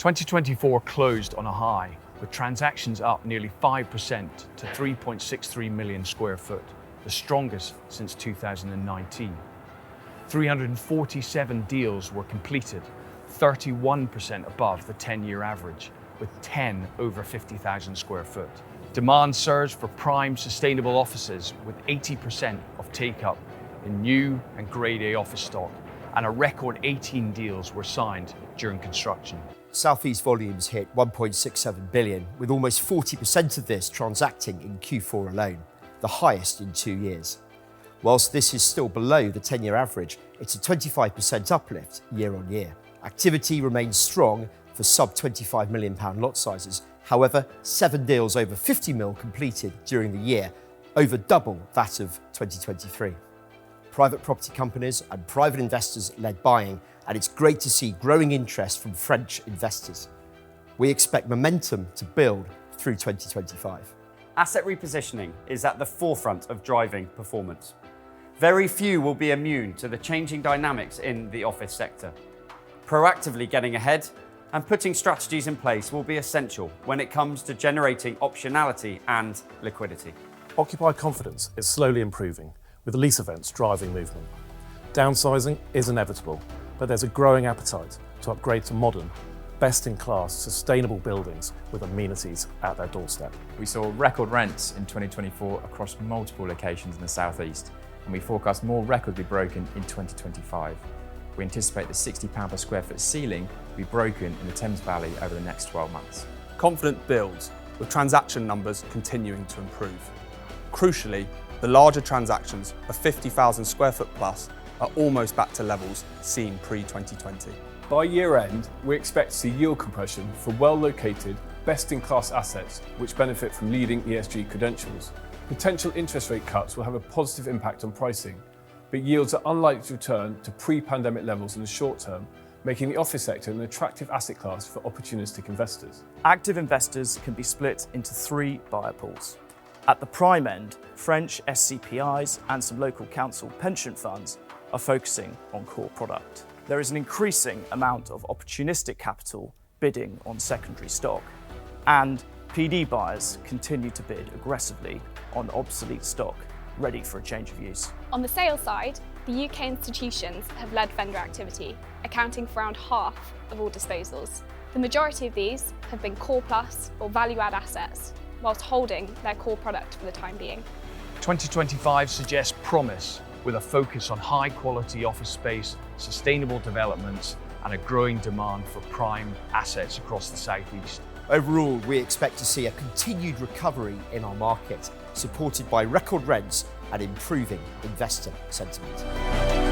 2024 closed on a high, with transactions up nearly 5% to 3.63 million square foot, the strongest since 2019. 347 deals were completed, 31% above the 10-year average, with 10 over 50,000 square foot. Demand surged for prime sustainable offices, with 80% of take-up in new and Grade A office stock, and a record 18 deals were signed during construction. South East volumes hit 1.67 billion, with almost 40% of this transacting in Q4 alone, the highest in 2 years. Whilst this is still below the 10-year average, it's a 25% uplift year on year. Activity remains strong for sub-£25 million lot sizes. However, 7 deals over 50 mil completed during the year, over double that of 2023. Private property companies and private investors led buying, and it's great to see growing interest from French investors. We expect momentum to build through 2025. Asset repositioning is at the forefront of driving performance. Very few will be immune to the changing dynamics in the office sector. Proactively getting ahead and putting strategies in place will be essential when it comes to generating optionality and liquidity. Occupier confidence is slowly improving, with lease events driving movement. Downsizing is inevitable, but there's a growing appetite to upgrade to modern, best-in-class, sustainable buildings with amenities at their doorstep. We saw record rents in 2024 across multiple locations in the South East, and we forecast more records be broken in 2025. We anticipate the £60 per square foot ceiling will be broken in the Thames Valley over the next 12 months. Confidence builds, with transaction numbers continuing to improve. Crucially, the larger transactions of 50,000 square foot plus are almost back to levels seen pre-2020. By year end, we expect to see yield compression for well-located, best-in-class assets which benefit from leading ESG credentials. Potential interest rate cuts will have a positive impact on pricing, but yields are unlikely to return to pre-pandemic levels in the short term, making the office sector an attractive asset class for opportunistic investors. Active investors can be split into 3 buyer pools. At the prime end, French SCPIs and some local council pension funds are focusing on core product. There is an increasing amount of opportunistic capital bidding on secondary stock, and PD buyers continue to bid aggressively on obsolete stock ready for a change of use. On the sales side, the UK institutions have led vendor activity, accounting for around half of all disposals. The majority of these have been core plus or value-add assets, whilst holding their core product for the time being. 2025 suggests promise, with a focus on high-quality office space, sustainable developments, and a growing demand for prime assets across the South East. Overall, we expect to see a continued recovery in our market, supported by record rents and improving investor sentiment.